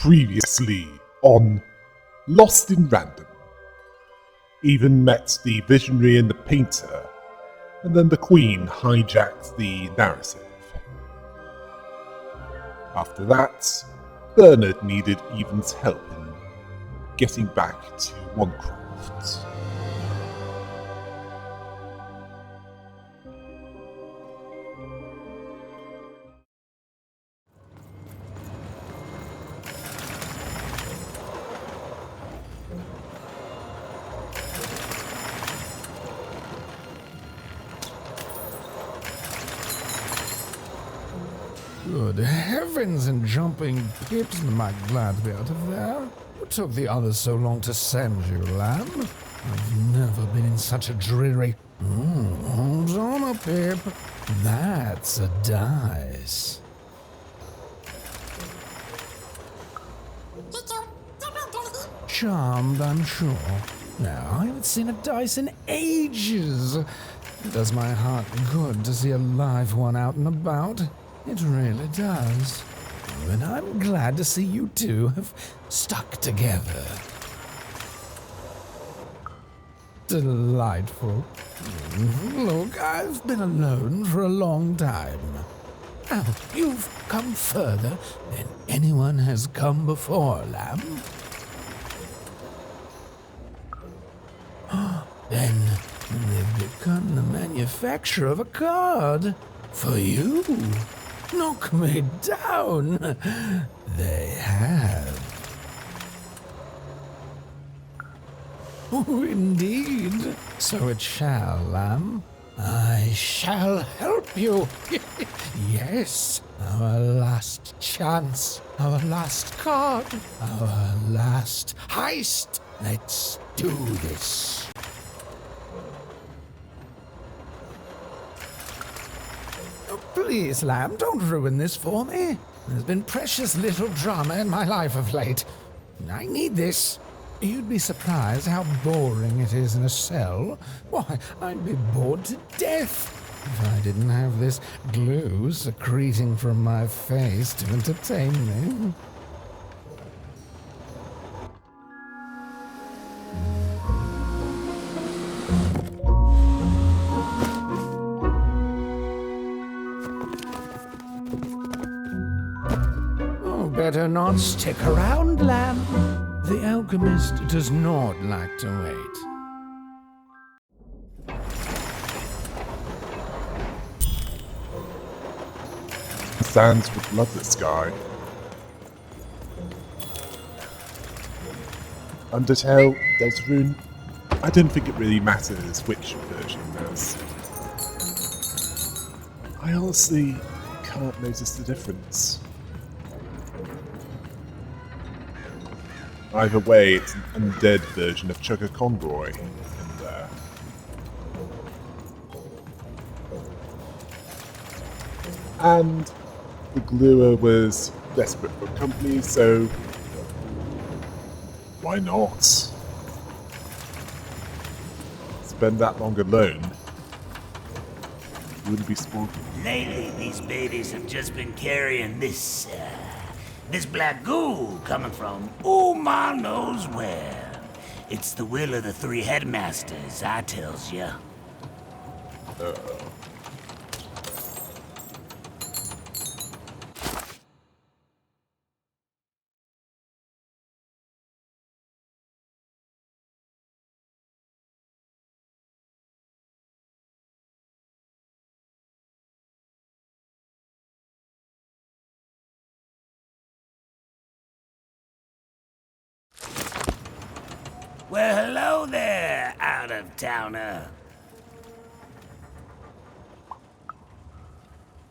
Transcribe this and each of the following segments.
Previously on Lost in Random. Even met the visionary and the painter, and then the Queen hijacked the narrative. After that, Bernard needed Even's help in getting back to Onecroft. Good heavens and jumping pips, am I glad to be out of there? What took the others so long to send you, lamb? I've never been in such a dreary... hold on a pip. That's a dice. Charmed, I'm sure. Now, I haven't seen a dice in ages. It does my heart good to see a live one out and about. It really does. And I'm glad to see you two have stuck together. Delightful. Look, I've been alone for a long time. Now, you've come further than anyone has come before, lamb. Then they've begun the manufacture of a card for you. Knock me down. They have. Oh, indeed. So it shall, lamb. I shall help you. Yes. Our last chance. Our last card. Our last heist. Let's do this. Please, lamb, don't ruin this for me. There's been precious little drama in my life of late. I need this. You'd be surprised how boring it is in a cell. Why, I'd be bored to death if I didn't have this glue secreting from my face to entertain me. Better not stick around, lamb. The alchemist does not like to wait. Sands would love this guy. Undertale, Desrune. I don't think it really matters which version there's. I honestly can't notice the difference. Either way, it's an undead version of Chugga Conroy in there. And the gluer was desperate for company, so why not? Spend that long alone. You wouldn't be spoiled. Lately, these babies have just been carrying this black goo coming from ma knows where. It's the will of the three headmasters, I tells ya. Well, hello there, out-of-towner.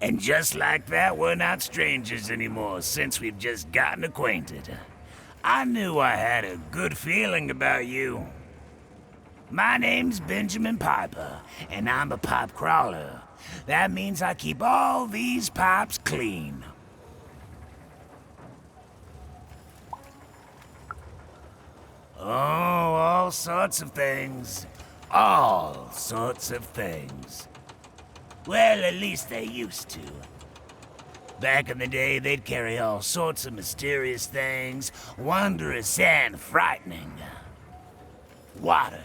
And just like that, we're not strangers anymore since we've just gotten acquainted. I knew I had a good feeling about you. My name's Benjamin Piper, and I'm a pipe crawler. That means I keep all these pipes clean. Oh, all sorts of things. All sorts of things. Well, at least they used to. Back in the day, they'd carry all sorts of mysterious things, wondrous and frightening. Water.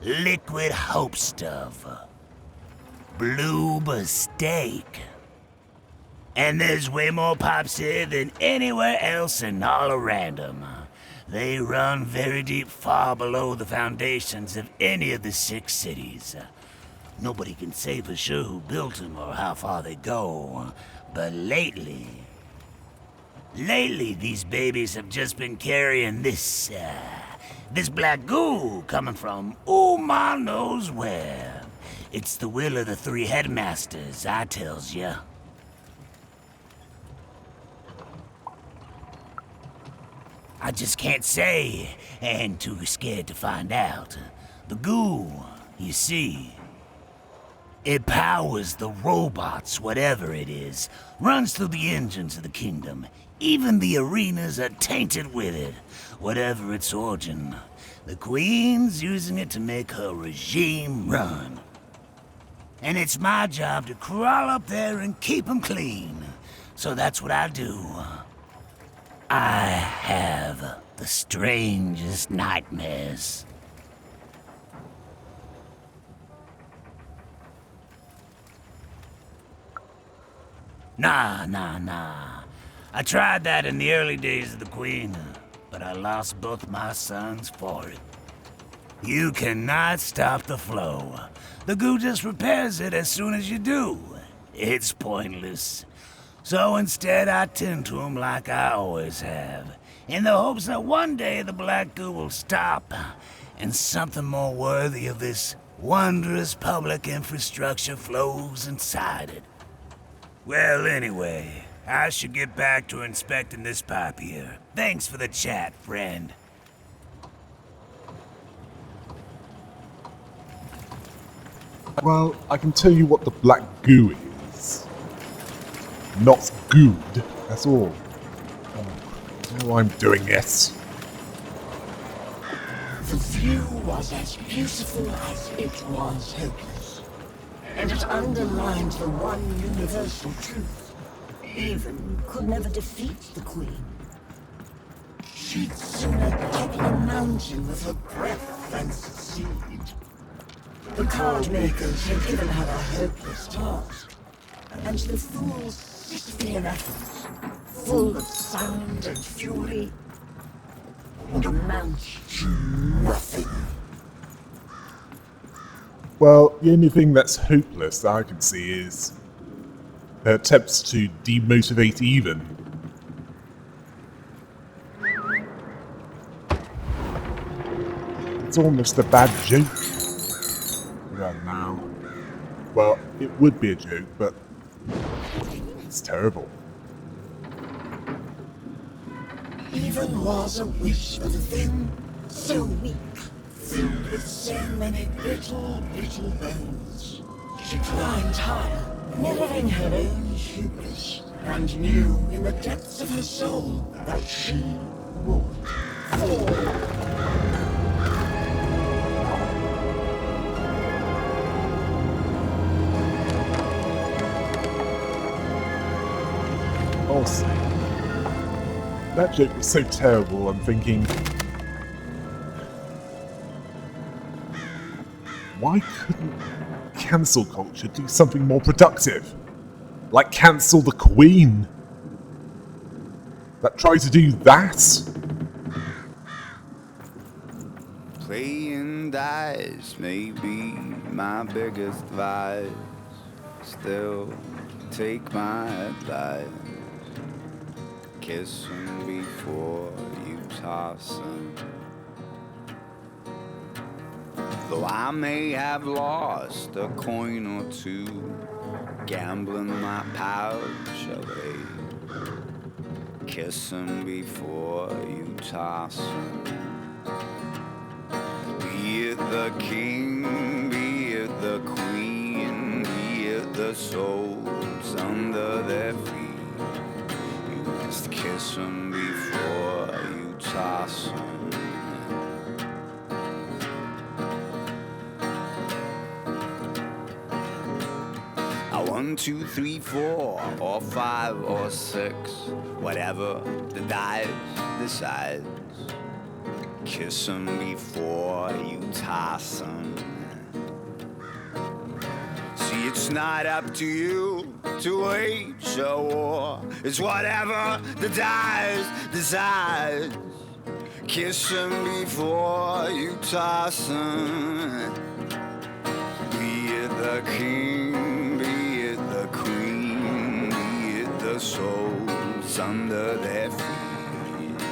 Liquid hope stuff. Blue steak. And there's way more pops here than anywhere else in all of Random. They run very deep, far below the foundations of any of the 6 cities. Nobody can say for sure who built them or how far they go. But lately, these babies have just been carrying this black goo coming from ma knows where. It's the will of the 3 headmasters, I tells ya. I just can't say, and too scared to find out. The goo, you see, it powers the robots, whatever it is, runs through the engines of the kingdom. Even the arenas are tainted with it, whatever its origin. The Queen's using it to make her regime run. And it's my job to crawl up there and keep 'em clean. So that's what I do. I have the strangest nightmares. Nah. I tried that in the early days of the Queen, but I lost both my sons for it. You cannot stop the flow. The goo just repairs it as soon as you do. It's pointless. So instead I tend to them like I always have, in the hopes that one day the black goo will stop, and something more worthy of this wondrous public infrastructure flows inside it. Well, anyway, I should get back to inspecting this pipe here. Thanks for the chat, friend. Well, I can tell you what the black goo is. Not good, that's all. Oh, I'm doing this. The view was as beautiful as it was hopeless, and it underlined the one universal truth. Even could never defeat the Queen. She'd sooner topple a mountain with her breath than succeed. The card makers had given her a hopeless task, and the fool's Sisyphean efforts, full of sound and fury, would amount to nothing. Well, the only thing that's hopeless that I can see is her attempts to demotivate Even. It's almost a bad joke. Right now. Well, it would be a joke, but it's terrible. Even was a wish for the thing, so weak, filled with so many brittle bones. She climbed higher, mirroring her own hubris, and knew in the depths of her soul that she would fall. Also, that joke was so terrible, I'm thinking, why couldn't cancel culture do something more productive? Like cancel the Queen? That try to do that? Playing dice may be my biggest vice. Still, take my advice. Kiss 'em before you toss 'em. Though I may have lost a coin or two, gambling my pouch away. Kiss 'em before you toss 'em. Be it the king, be it the queen, be it the souls under their feet. Just kiss 'em before you toss 'em. I 1, 2, 3, 4, or 5, or 6. Whatever the dice decides. Kiss 'em before you toss 'em. See, it's not up to you to wage a war. It's whatever the dice decides. Kiss 'em before you toss 'em. Be it the king, be it the queen, be it the souls under their feet.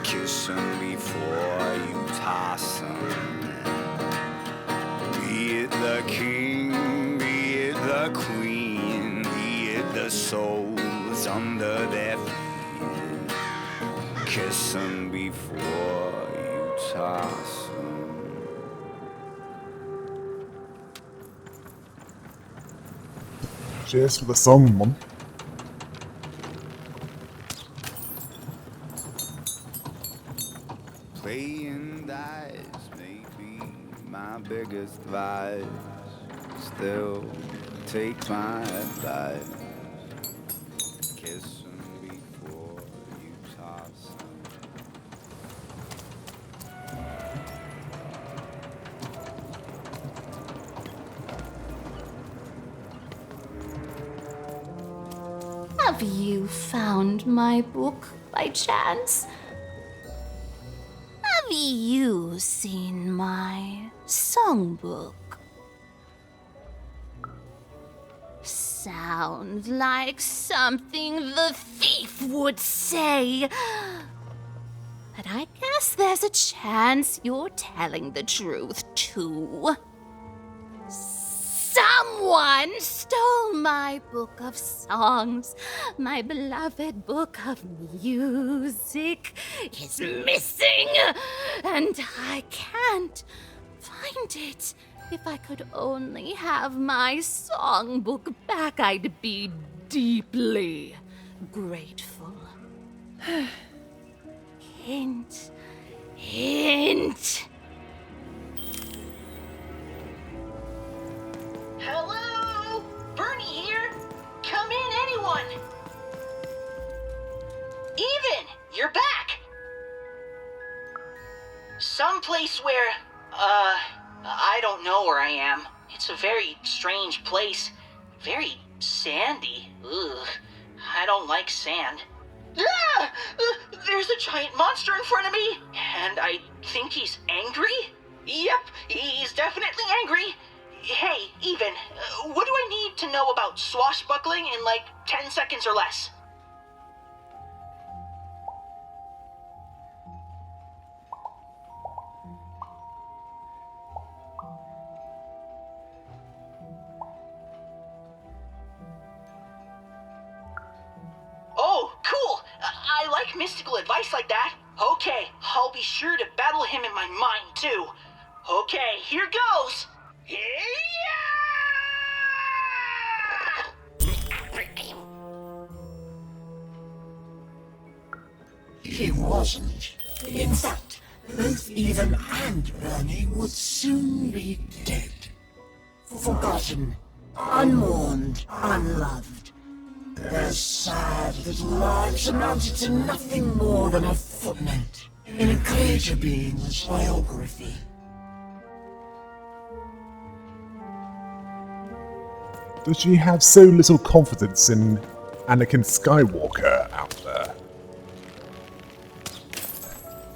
Kiss 'em before you toss 'em. Be it the king, be it the queen, be it the souls under their feet. Kiss 'em before you toss 'em. Cheers for the song, Mum. Playing dice may be my biggest vice. Still, take my advice. Kiss 'em before you toss 'em. Have you found my book by chance? Have you seen my songbook? Sounds like something the thief would say. But I guess there's a chance you're telling the truth, too. Someone stole my book of songs. My beloved book of music is missing, and I can't find it. If I could only have my songbook back, I'd be deeply grateful. Hint, hint. Hello? Bernie here? Come in, anyone! Even, you're back! Someplace where, I don't know where I am. It's a very strange place. Very sandy. Ugh, I don't like sand. Ah! There's a giant monster in front of me! And I think he's angry? Yep, he's definitely angry. Hey, Even, what do I need to know about swashbuckling in like 10 seconds or less? Oh, cool! I like mystical advice like that. Okay, I'll be sure to battle him in my mind too. Okay, here goes! He wasn't. In fact, both Even and Bernie would soon be dead. Forgotten, unmourned, unloved. Their sad little lives amounted to nothing more than a footnote in a greater being's biography. Does she have so little confidence in Anakin Skywalker out there?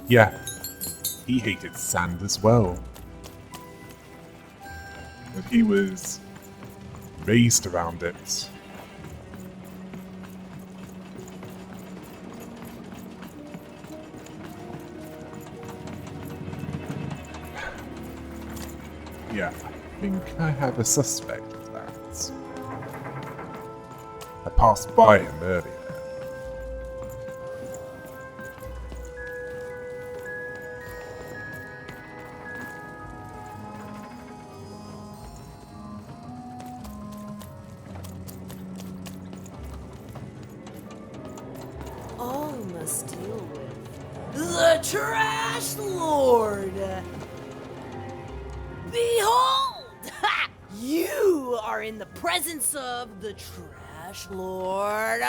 Yeah, he hated sand as well. But he was raised around it. Yeah, I think I have a suspect of that. I passed by him earlier. All must deal with the Trash Lord. Behold! Ha! You are in the presence of the Trash Lord.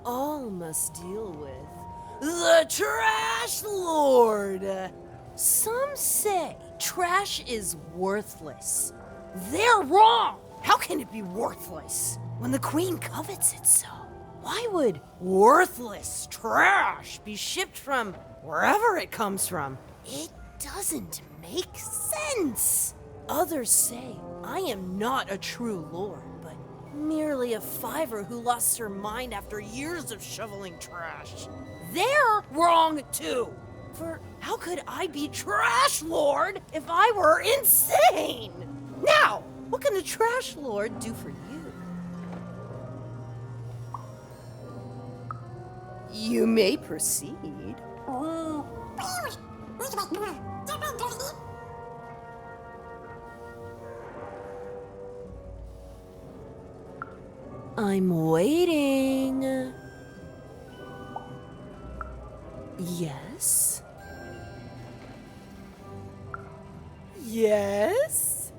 All must deal with the Trash Lord. Some say trash is worthless. They're wrong. How can it be worthless when the Queen covets it so? Why would worthless trash be shipped from wherever it comes from? It doesn't make sense. Others say I am not a true lord, but merely a fiver who lost her mind after years of shoveling trash. They're wrong too. For how could I be Trash Lord if I were insane? Now, what can the Trash Lord do for you? You may proceed. I'm waiting. Yes? Yes?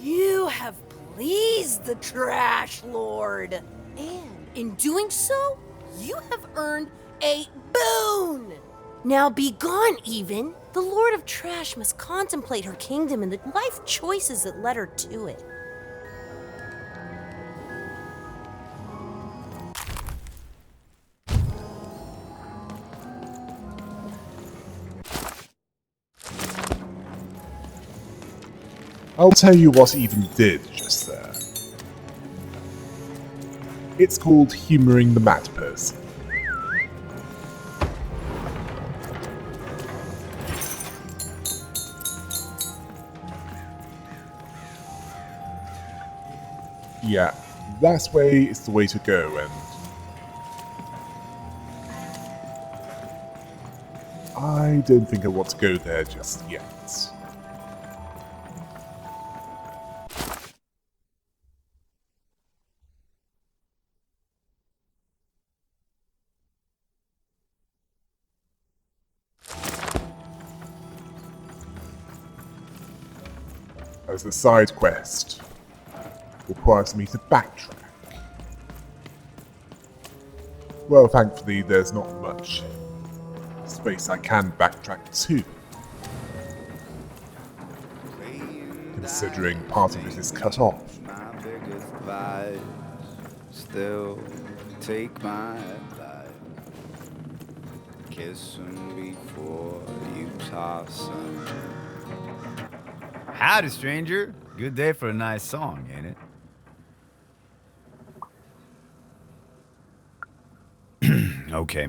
You have pleased the Trash Lord. And in doing so, you have earned a boon. Now be gone, even. The Lord of Trash must contemplate her kingdom and the life choices that led her to it. I'll tell you what Even did just there. It's called humouring the mad person. Yeah, that way is the way to go, and I don't think I want to go there just yet. As the side quest requires me to backtrack. Well, thankfully there's not much space I can backtrack to, considering part of it is cut off. My biggest vice, still take my advice. Kiss 'em before you toss 'em. Howdy, stranger. Good day for a nice song, ain't it? Okay,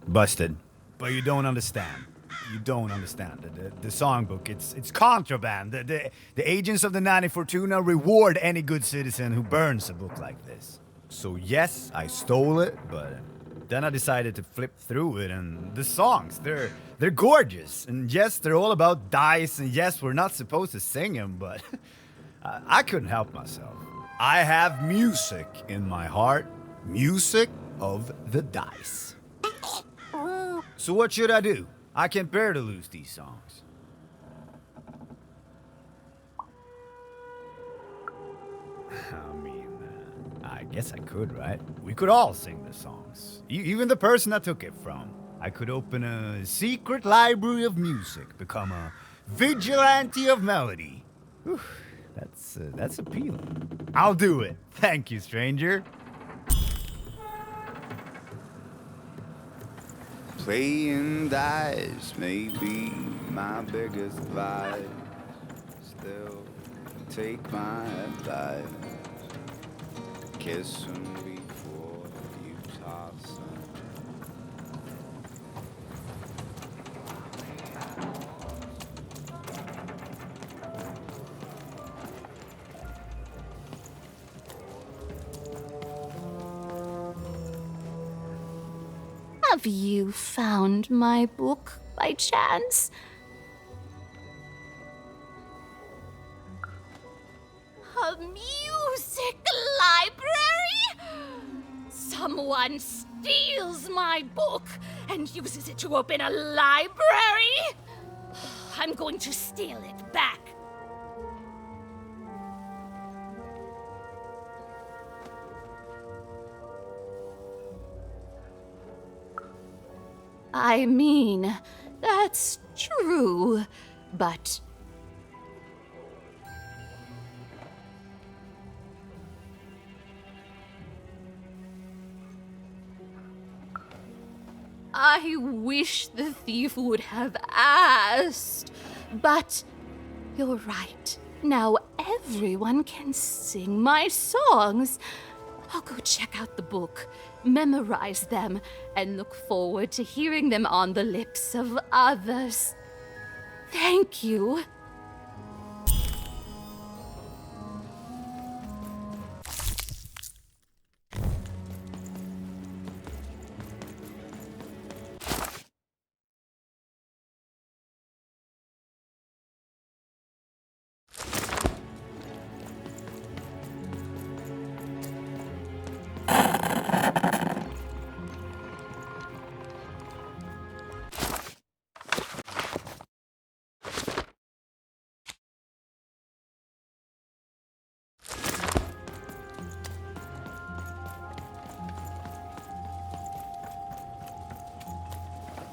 busted. But you don't understand. You don't understand. The songbook, it's contraband. The agents of the 90 Fortuna reward any good citizen who burns a book like this. So yes, I stole it, but then I decided to flip through it, and the songs, they're gorgeous. And yes, they're all about dice, and yes, we're not supposed to sing them, but I couldn't help myself. I have music in my heart. Music of the dice. So what should I do? I can't bear to lose these songs. I mean, I guess I could, right? We could all sing the songs. Even the person I took it from. I could open a secret library of music, become a vigilante of melody. Whew, that's appealing. I'll do it. Thank you, stranger. Playing dice may be my biggest vice. Still take my advice. Kiss 'em before you toss 'em. Have you found my book by chance? A music library? Someone steals my book and uses it to open a library, I'm going to steal it back. I mean, that's true, but... I wish the thief would have asked, but you're right. Now everyone can sing my songs. I'll go check out the book, memorize them, and look forward to hearing them on the lips of others. Thank you.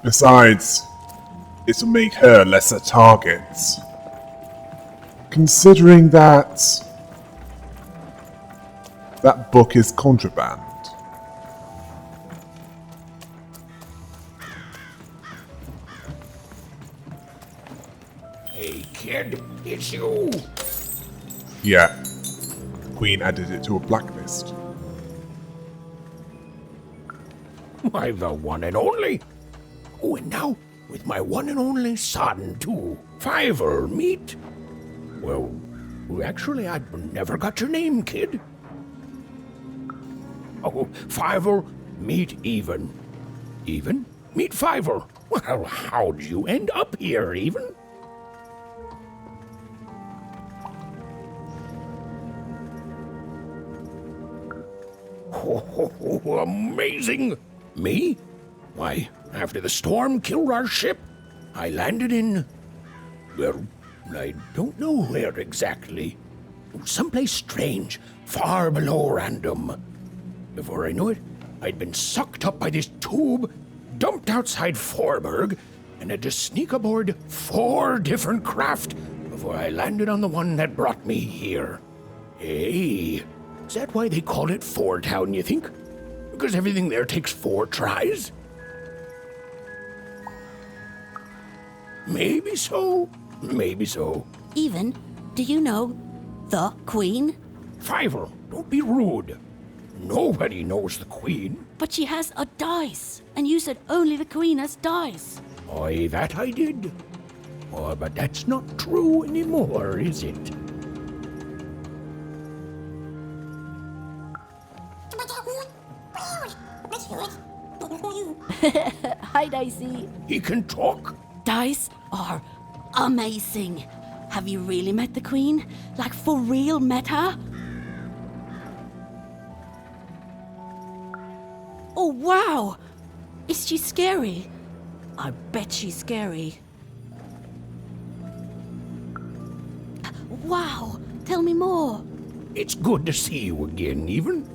Besides, it'll make her lesser targets. Considering that book is contraband. Hey kid, it's you! Yeah, the Queen added it to a blacklist. Why, the one and only! Oh, and now, with my one and only son, too. Fiver, meet? Well, actually, I never got your name, kid. Oh, Fiver, meet Even. Even? Meet Fiver. Well, how'd you end up here, Even? Oh, amazing! Me? Why, after the storm killed our ship, I landed in... well, I don't know where exactly. Someplace strange, far below random. Before I knew it, I'd been sucked up by this tube, dumped outside Forberg, and had to sneak aboard 4 different craft before I landed on the one that brought me here. Hey, is that why they call it Four Town, you think? Because everything there takes 4 tries? Maybe so. Maybe so. Even, do you know the Queen? Fiver, don't be rude. Nobody knows the Queen. But she has a dice, and you said only the Queen has dice. Aye, that I did. Oh, but that's not true anymore, is it? Hi, Dicey. He can talk. Dice are amazing. Have you really met the Queen? Like, for real met her? Oh, wow! Is she scary? I bet she's scary. Wow! Tell me more. It's good to see you again, Even.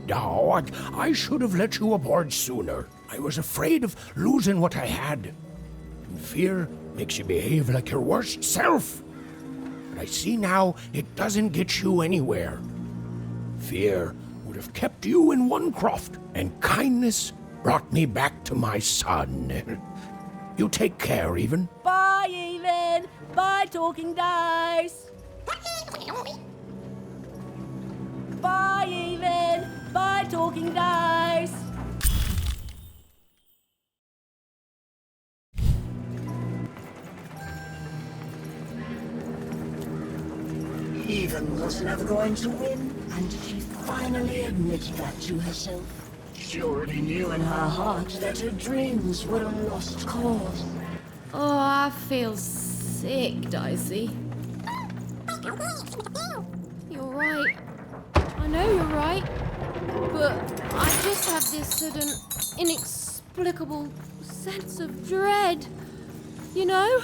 Now, I should have let you aboard sooner. I was afraid of losing what I had. And fear makes you behave like your worst self. But I see now it doesn't get you anywhere. Fear would have kept you in one croft, and kindness brought me back to my son. You take care, Even. Bye, Even. Bye, Talking Dice. Bye, Even. Bye, Talking Dice. Even was never going to win, and she finally admitted that to herself. She already knew in her heart that her dreams were a lost cause. Oh, I feel sick, Dicey. You're right. I know you're right. But I just have this sudden, inexplicable sense of dread. You know?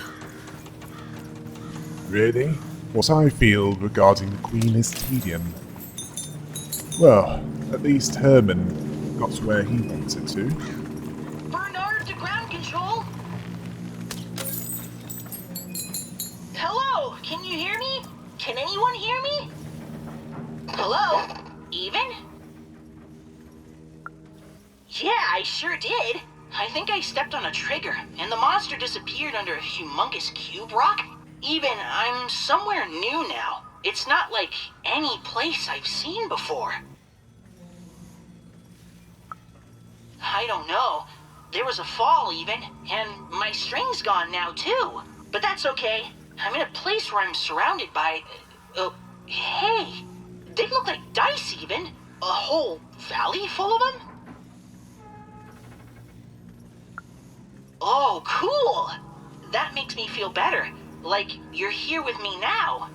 Really? What I feel regarding the Queen is tedium. Well, at least Herman got to where he wanted to. Bernard to ground control. Hello, can you hear me? Can anyone hear me? Hello? Even? Yeah, I sure did. I think I stepped on a trigger, and the monster disappeared under a humongous cube rock. Even, I'm somewhere new now. It's not like any place I've seen before. I don't know. There was a fall even, and my string's gone now too. But that's okay. I'm in a place where I'm surrounded by... hey, they look like dice even. A whole valley full of them? Oh, cool! That makes me feel better. Like you're here with me now.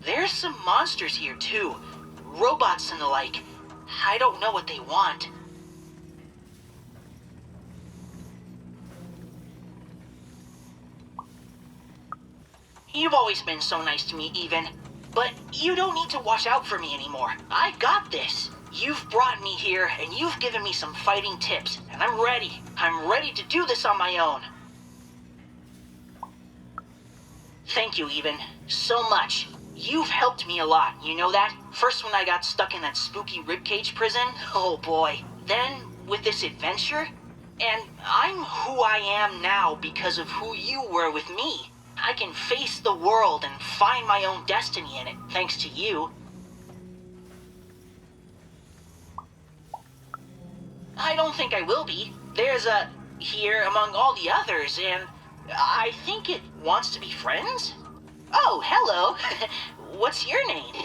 There's some monsters here too. Robots and the like. I don't know what they want. You've always been so nice to me, Even. But you don't need to watch out for me anymore. I got this. You've brought me here, and you've given me some fighting tips, and I'm ready. I'm ready to do this on my own. Thank you, Even. So much. You've helped me a lot, you know that? First when I got stuck in that spooky ribcage prison, oh boy. Then, with this adventure, and I'm who I am now because of who you were with me. I can face the world and find my own destiny in it, thanks to you. I don't think I will be. There's a here among all the others, and I think it wants to be friends? Oh, hello. What's your name?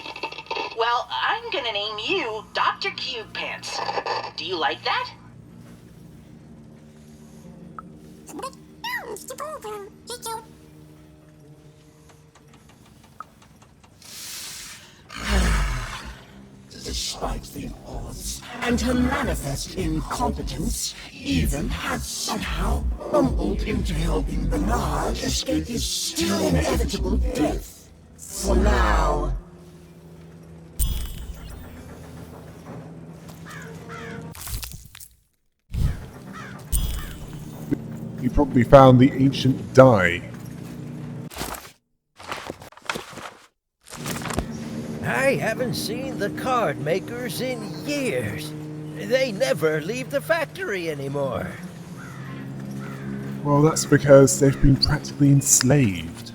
Well, I'm gonna name you Dr. Cube Pants. Do you like that? Despite the odds and her manifest incompetence, Even had somehow bumbled into helping Bernard escape his still inevitable death. For now. You probably found the ancient die. I haven't seen the card makers in years. They never leave the factory anymore. Well, that's because they've been practically enslaved.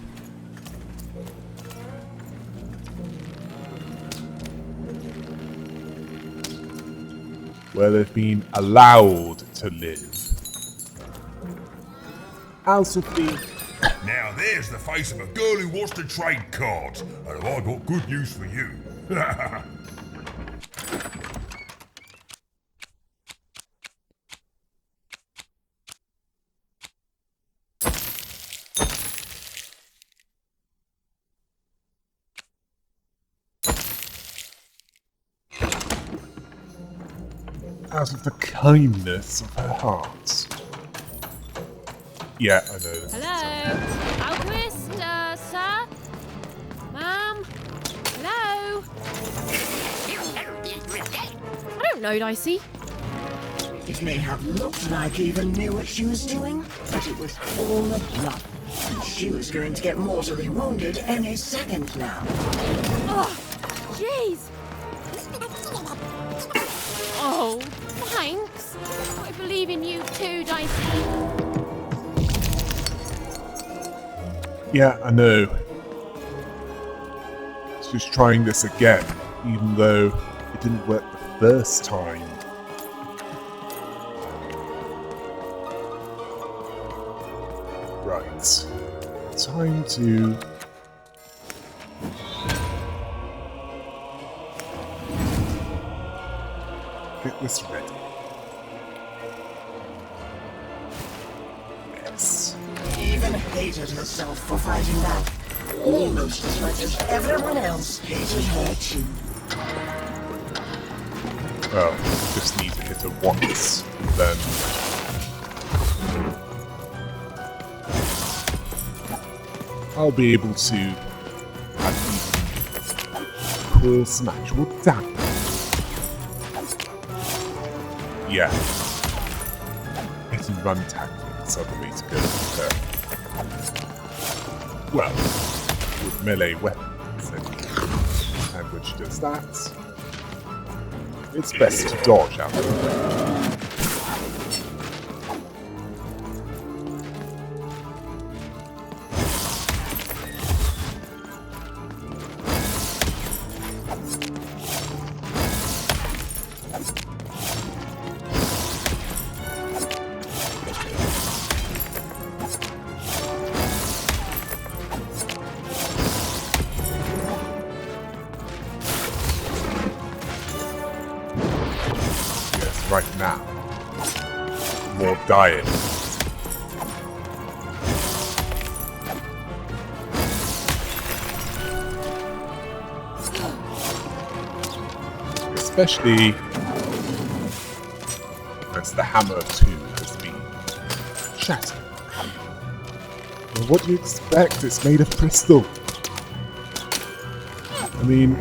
Where they've been allowed to live. Out of the... Now there's the face of a girl who wants to trade cards, and I got good news for you. Out of the kindness of her heart. Yeah, I know. Hello? Alquist, sir? Ma'am? Hello? I don't know, Dicey. It may have looked like Even knew what she was doing, but it was all a bluff. She was going to get mortally wounded any second now. Oh, jeez. Oh, thanks. I believe in you too, Dicey. Yeah, I know. She's trying this again, even though it didn't work the first time. Right. Time to... get this ready. Yes. Even hated herself for fighting back. Almost as much as everyone else hated her too. Well, just need to hit her once, then... I'll be able to cause some actual damage. Yeah. Hit and run tactics are the way to go with her. Well, with melee weapons, and when she does that, it's best to dodge out of the way. Right now. More diet. Especially as the hammer too has been shattered. Well, what do you expect? It's made of crystal. I mean,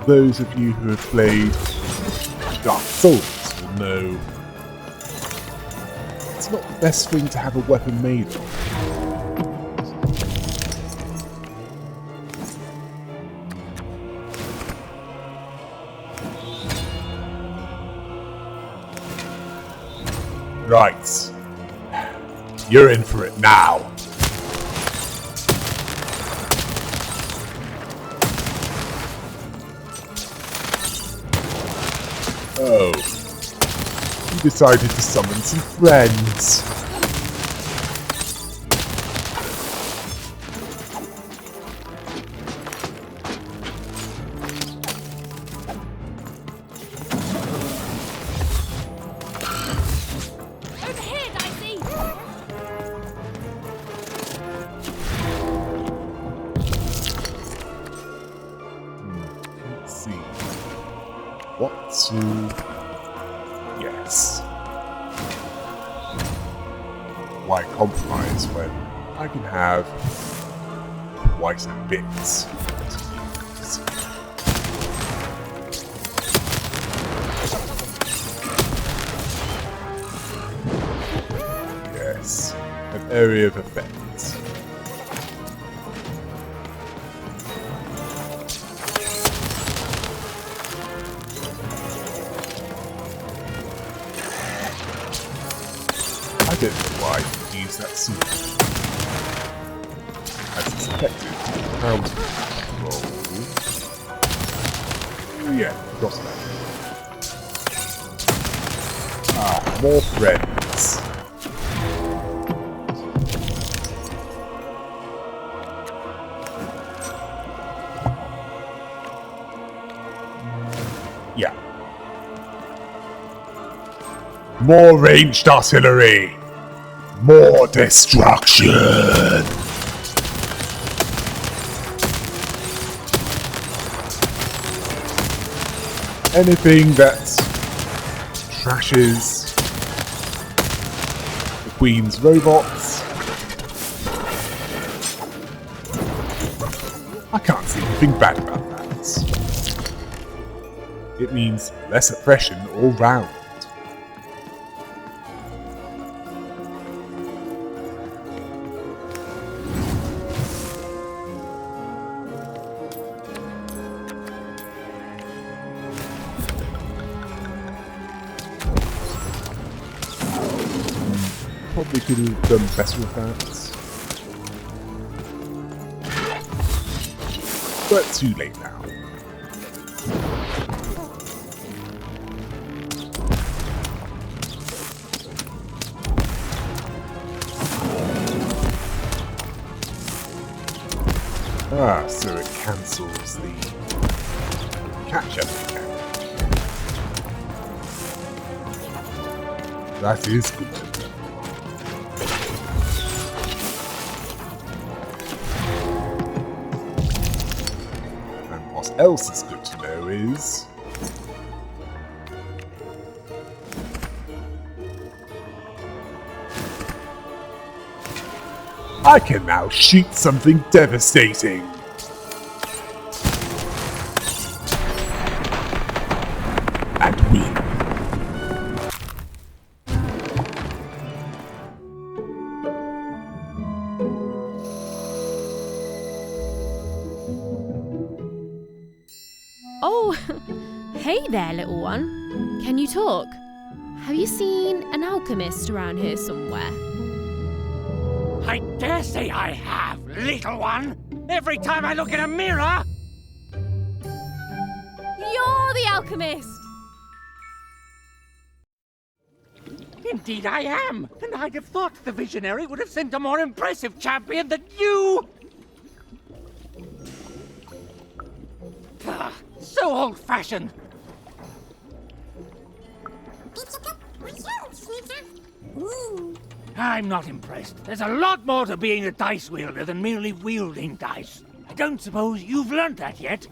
those of you who have played Dark Souls will know it's not the best thing to have a weapon made of. Right. You're in for it now. Oh. You decided to summon some friends. Overhead, I see. Let's see. What to... Yes. Why compromise when I can have quite a bit to use? Yes, an area of effect. I don't know why I use that suit. As it's effective counter roll. Oh yeah, forgot that. Ah, more friends. Yeah. More ranged artillery! More destruction! Anything that trashes the Queen's robots. I can't see anything bad about that. It means less oppression all round. Probably could have done better with that. But too late now. Ah, so it cancels the catch-up mechanic. That is good to know. And what else is good to know is I can now shoot something devastating. And win. Oh, hey there, little one. Can you talk? Have you seen an alchemist around here somewhere? I dare say I have, little one. Every time I look in a mirror. You're the alchemist! Indeed I am. And I'd have thought the visionary would have sent a more impressive champion than you. Ugh, so old-fashioned. I'm not impressed. There's a lot more to being a dice wielder than merely wielding dice. I don't suppose you've learnt that yet.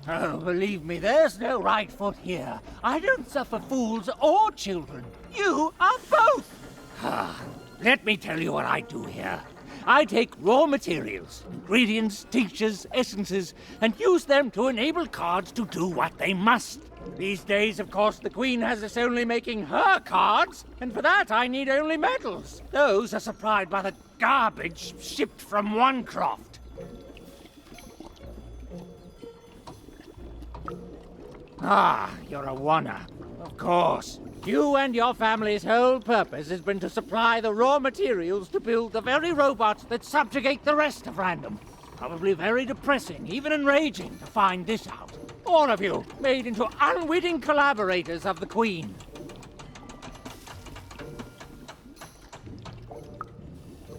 Oh, believe me, there's no right foot here. I don't suffer fools or children. You are both. Let me tell you what I do here. I take raw materials, ingredients, tinctures, essences, and use them to enable cards to do what they must. These days, of course, the Queen has us only making her cards, and for that I need only metals. Those are supplied by the garbage shipped from Onecroft. Ah, you're a oner. Of course. You and your family's whole purpose has been to supply the raw materials to build the very robots that subjugate the rest of Random. Probably very depressing, even enraging, to find this out. All of you, made into unwitting collaborators of the Queen.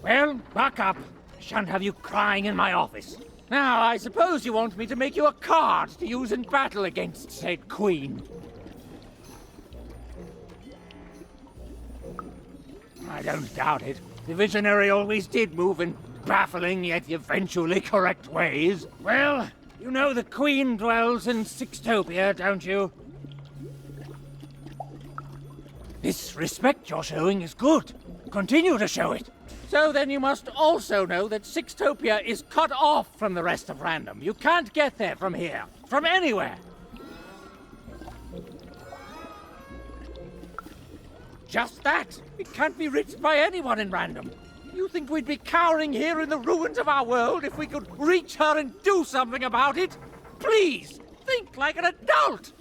Well, buck up. I shan't have you crying in my office. Now, I suppose you want me to make you a card to use in battle against said Queen. I don't doubt it. The visionary always did move in baffling yet eventually correct ways. Well, you know the Queen dwells in Sixtopia, don't you? This respect you're showing is good. Continue to show it. So then you must also know that Sixtopia is cut off from the rest of Random. You can't get there from here, from anywhere. Just that. It can't be reached by anyone in Random. You think we'd be cowering here in the ruins of our world if we could reach her and do something about it? Please, think like an adult!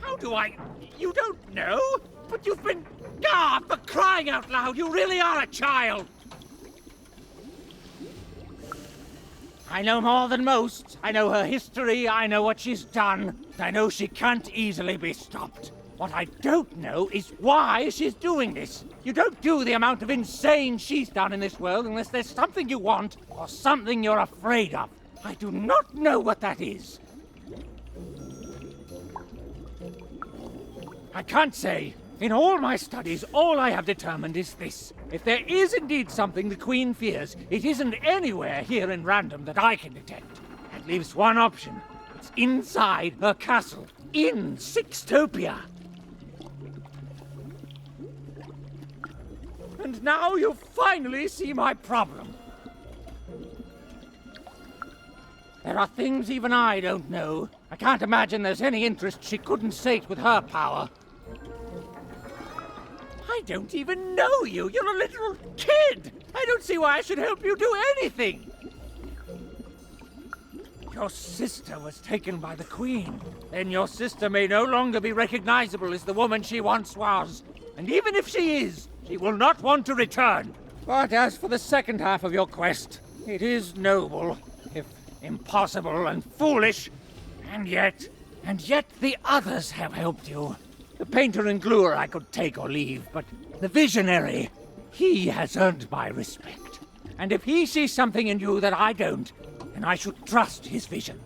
How do I... You don't know? But you've been... Ah, for crying out loud, you really are a child! I know more than most. I know her history, I know what she's done. I know she can't easily be stopped. What I don't know is why she's doing this. You don't do the amount of insane she's done in this world unless there's something you want or something you're afraid of. I do not know what that is. I can't say. In all my studies, all I have determined is this. If there is indeed something the Queen fears, it isn't anywhere here in Random that I can detect. That leaves one option. It's inside her castle, in Sixtopia. And now you finally see my problem. There are things even I don't know. I can't imagine there's any interest she couldn't sate with her power. I don't even know you. You're a little kid. I don't see why I should help you do anything. Your sister was taken by the Queen. Then your sister may no longer be recognizable as the woman she once was. And even if she is, she will not want to return. But as for the second half of your quest, it is noble, if impossible and foolish. And yet the others have helped you. The painter and gluer I could take or leave, but the visionary, he has earned my respect. And if he sees something in you that I don't, then I should trust his vision.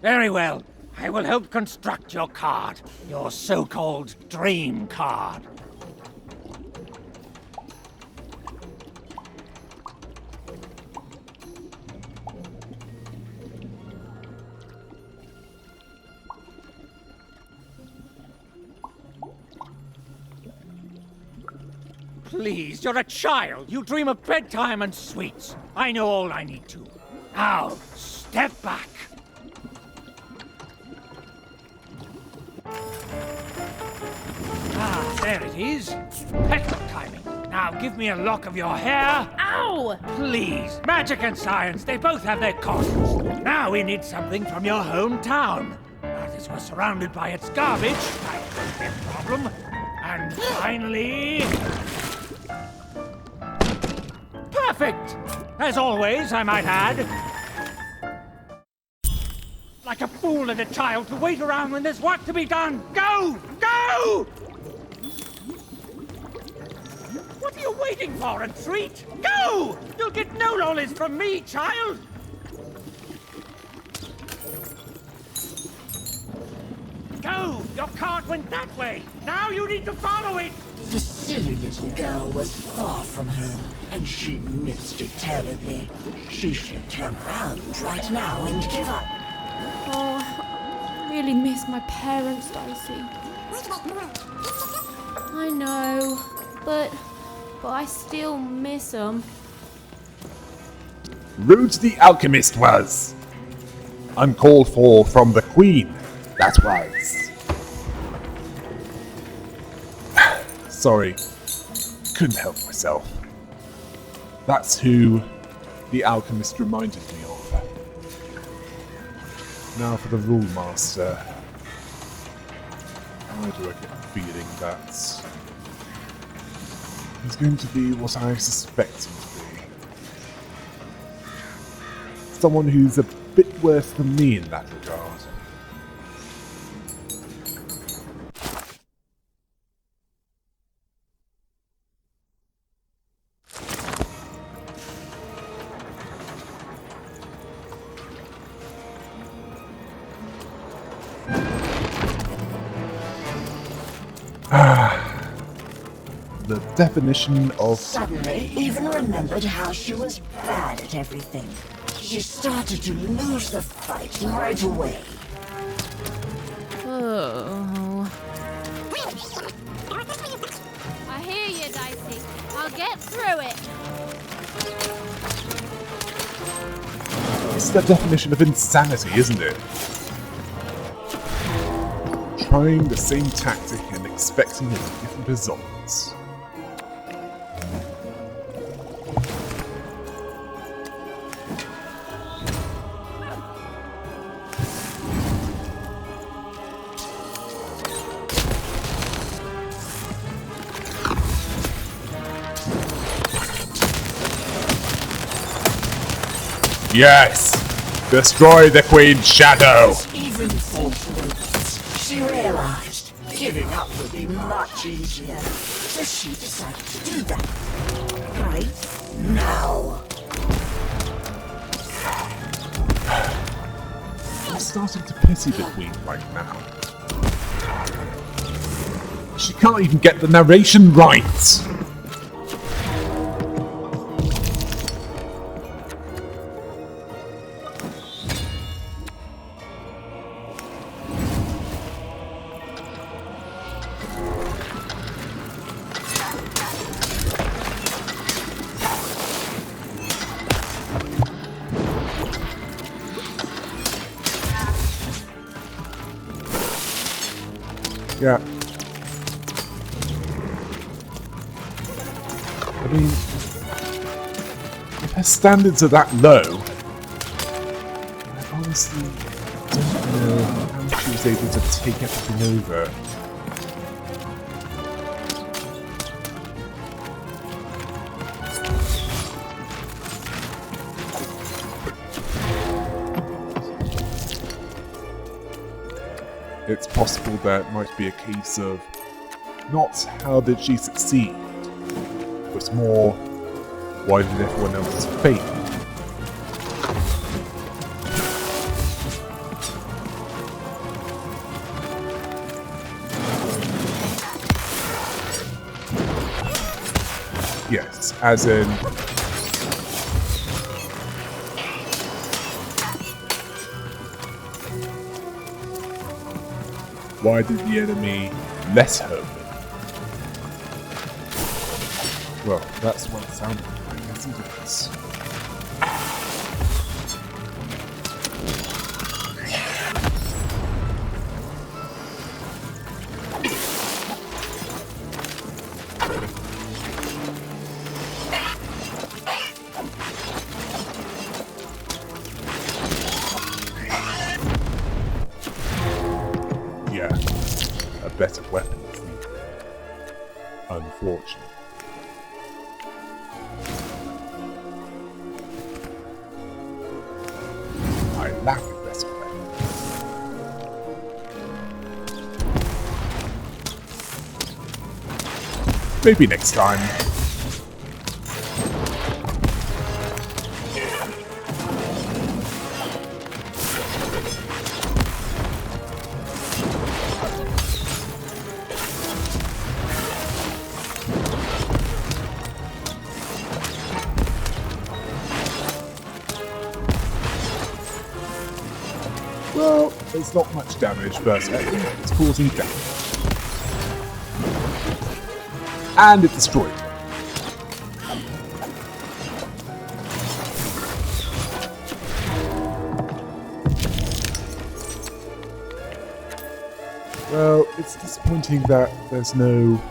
Very well. I will help construct your card, your so-called dream card. please, you're a child. You dream of bedtime and sweets. I know all I need to. Now, step back. Ah, there it is. Perfect timing. Now give me a lock of your hair. Ow! Please. Magic and science, they both have their costs. Now we need something from your hometown. Now this was surrounded by its garbage. That won't be a problem. And finally... perfect! As always, I might add. Like a fool and a child to wait around when there's work to be done. Go! Go! What are you waiting for, a treat? Go! You'll get no lollies from me, child! Go! Your cart went that way! Now you need to follow it! The silly little girl was far from home, and she missed it terribly. She should turn around right now and give up. Oh, I really miss my parents, Dicey. I know, but I still miss them. Rude the alchemist was. Uncalled for from the queen, that was. Sorry, couldn't help myself. That's who the alchemist reminded me of. Now for the rule master. Why do I get the feeling that he's going to be what I suspect him to be? Someone who's a bit worse than me in that regard. The definition of... Suddenly, even remembered how she was bad at everything. She started to lose the fight right away. Oh. I hear you, Dicey. I'll get through it. It's the definition of insanity, isn't it? Trying the same tactic and expecting a different results. Yes! Destroy the Queen's shadow! Even fortunate, she realized giving up would be much easier. So she decided to do that. Right now. I'm starting to pity the Queen right now. She can't even get the narration right! Yeah. I mean, if her standards are that low, I honestly don't know how she was able to take everything over. It's possible that it might be a case of not how did she succeed, but more why did everyone else fail? Yes, as in... why did the enemy let her win? Well, that's what it sounded like, isn't it? Yeah, a better weapon is needed. Unfortunately. I lack a better weapon. Maybe next time. Well, it's not much damage, but it's causing damage. And it destroyed it. Well, it's disappointing that there's no...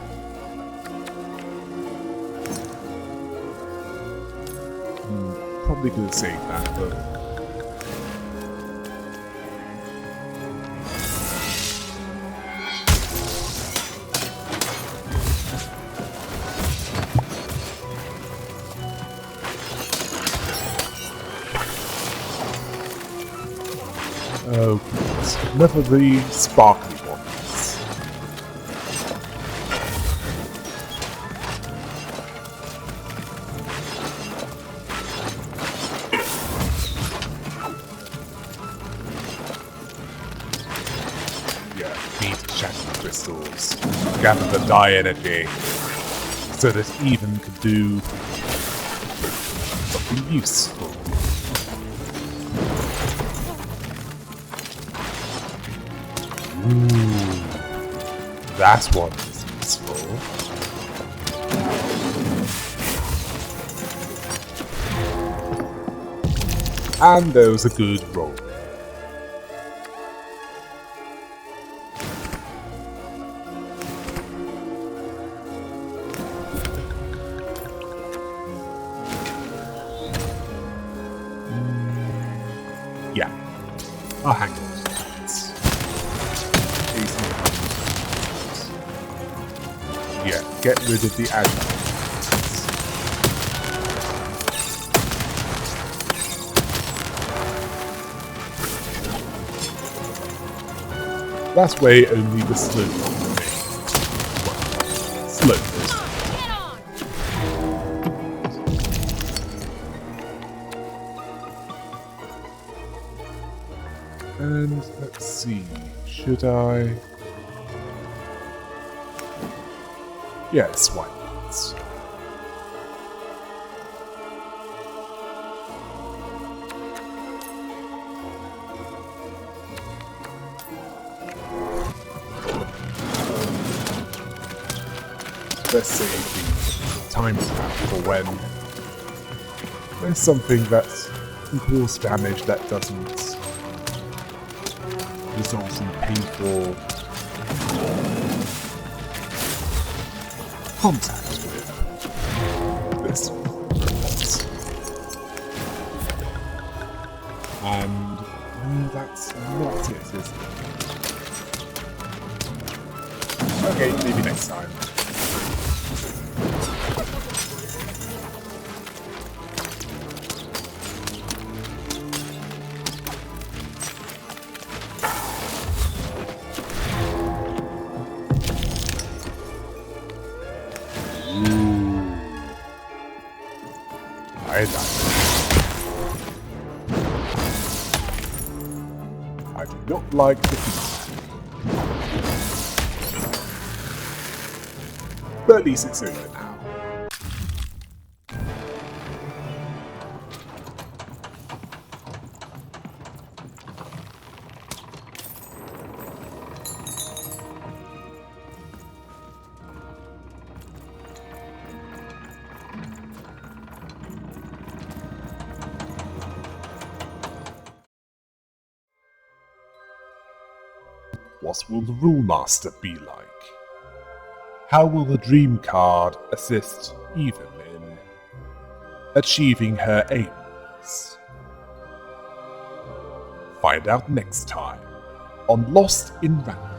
probably could have saved that, but... Oh, never the sparkly ones. Yeah, need shattered crystals. Gather the die energy. So that even could do something useful. Ooh, that one is useful. And there was a good roll. Yeah, I'll hang on. Yeah, get rid of the agile. That way only the slow remain. Slow. And let's see, should I... Yes, why not? Let's save the time stamp for when there's something that can cause damage that doesn't result in painful contact with this robot. And that's not it, is it? Okay, maybe next time. I do not like the heat. But at least it's over now. What will the Rule Master be like? How will the Dream Card assist Even in achieving her aims? Find out next time on Lost in Random.